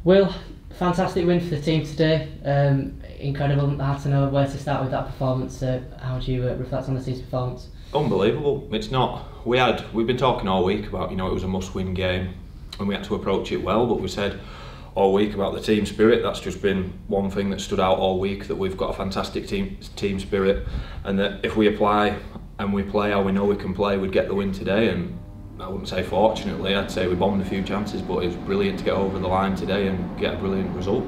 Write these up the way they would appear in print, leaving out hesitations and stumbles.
Will, fantastic win for the team today. Incredible. Hard to know where to start with that performance. How do you reflect on the team's performance? Unbelievable. It's not. We've been talking all week about, it was a must-win game, and we had to approach it well. But we said all week about the team spirit. That's just been one thing that stood out all week. That we've got a fantastic team spirit, and that if we apply and we play how we know we can play, we'd get the win today. And I wouldn't say fortunately, I'd say we bombed a few chances, but it was brilliant to get over the line today and get a brilliant result.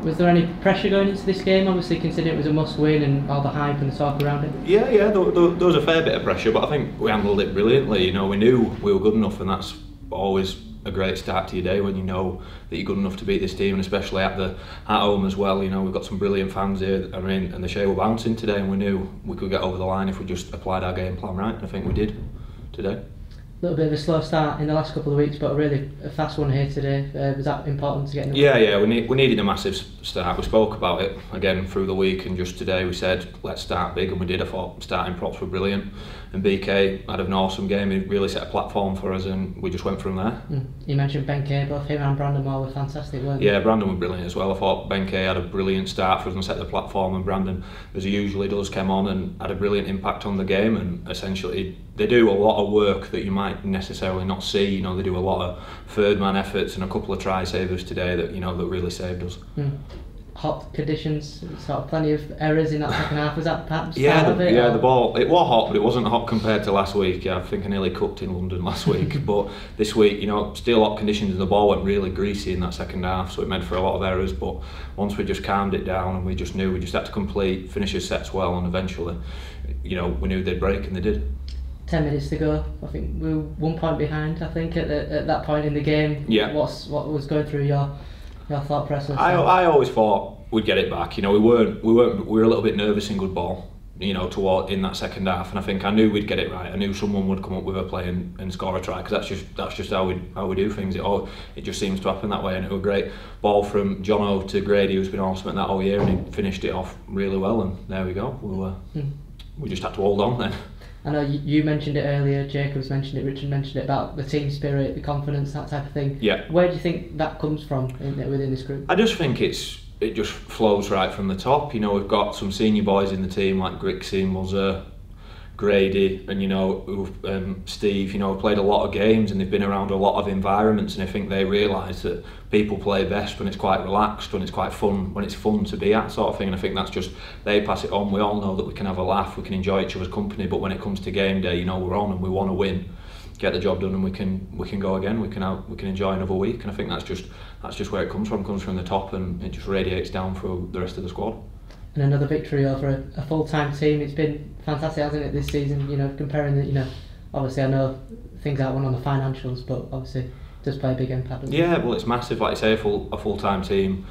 Was there any pressure going into this game, obviously considering it was a must-win and all the hype and the talk around it? Yeah, there was a fair bit of pressure, but I think we handled it brilliantly. We knew we were good enough, and that's always a great start to your day when you know that you're good enough to beat this team, and especially at home as well. We've got some brilliant fans here, and the Shea were bouncing today, and we knew we could get over the line if we just applied our game plan right, and I think we did today. A little bit of a slow start in the last couple of weeks, but a fast one here today. Was that important to get in? Yeah, we needed a massive start. We spoke about it again through the week, and just today we said let's start big, and we did. I thought starting props were brilliant, and BK had an awesome game. He really set a platform for us, and we just went from there. You mentioned Ben Kay, both him and Brandon Moore were fantastic, weren't they? Yeah, Brandon was brilliant as well. I thought Ben Kay had a brilliant start for us and set the platform, and Brandon, as he usually does, came on and had a brilliant impact on the game. And essentially they do a lot of work that you might necessarily not see. They do a lot of third man efforts and a couple of try savers today that that really saved us. Hot conditions, sort of plenty of errors in that second half. Was that perhaps part of it? The ball, it was hot, but it wasn't hot compared to last week. I think I nearly cooked in London last week, but this week, still hot conditions, and the ball went really greasy in that second half, so it made for a lot of errors. But once we just calmed it down, and we just knew we just had to finish his sets well, and eventually, we knew they'd break, and they did. 10 minutes to go. I think we were 1 point behind. I think at that point in the game. Yeah. What was going through your thought process? I always thought we'd get it back. We were a little bit nervous in good ball. In that second half, and I think I knew we'd get it right. I knew someone would come up with a play and score a try, because that's just how we do things. It just seems to happen that way. And it was a great ball from Jono to Grady, who's been awesome at that all year, and he finished it off really well. And there we go. We just had to hold on then. I know you mentioned it earlier, Jacobs mentioned it, Richard mentioned it, about the team spirit, the confidence, that type of thing. Yeah. Where do you think that comes from within this group? I just think it just flows right from the top. We've got some senior boys in the team like Grixie, Muzzer, Grady, and Steve. Have played a lot of games, and they've been around a lot of environments, and I think they realise that people play best when it's quite relaxed, when it's quite fun, when it's fun to be at, sort of thing. And I think that's just, they pass it on. We all know that we can have a laugh, we can enjoy each other's company, but when it comes to game day, we're on and we want to win, get the job done, and we can go again. We can enjoy another week, and I think that's just where it comes from. It comes from the top, and it just radiates down through the rest of the squad. And another victory over a full-time team. It's been fantastic, hasn't it, this season? Comparing the, obviously I know things aren't one on the financials, but obviously it does play a big impact. Yeah, well, it's massive. Like you say, a full-time team.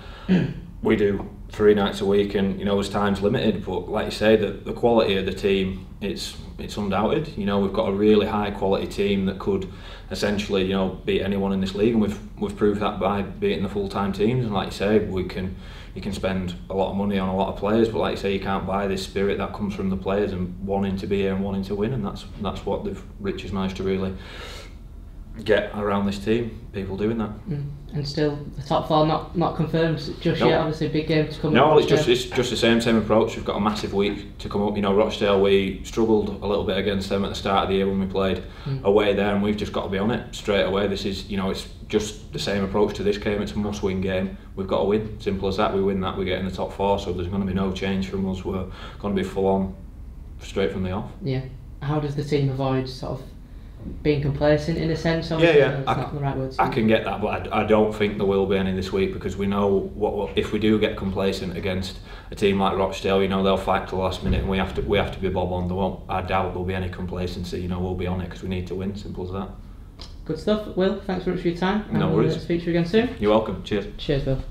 We do 3 nights a week, and as time's limited. But like you say, the quality of the team, it's undoubted. We've got a really high quality team that could essentially, beat anyone in this league, and we've proved that by beating the full-time teams. And like you say, you can spend a lot of money on a lot of players, but like you say, you can't buy this spirit that comes from the players and wanting to be here and wanting to win, and that's what Rich has managed to really get around this team. People doing that. And still, the top 4 not confirmed just yet. Obviously, a big game to come. No, it's just the same approach. We've got a massive week to come up. Rochdale, we struggled a little bit against them at the start of the year when we played away there, and we've just got to be on it straight away. This is, it's just the same approach to this game. It's a must-win game. We've got to win. Simple as that. We win that, we get in the top 4. So there's going to be no change from us. We're going to be full on straight from the off. Yeah. How does the team avoid sort of being complacent in a sense? Yeah. It's not the right word. I can get that, but I don't think there will be any this week, because we know what if we do get complacent against a team like Rochdale, they'll fight to the last minute, and we have to be bob on. I doubt there'll be any complacency. We'll be on it because we need to win. Simple as that. Good stuff, Will. Thanks very much for your time. No worries. We'll speak to you again soon. You're welcome. Cheers. Cheers, Will.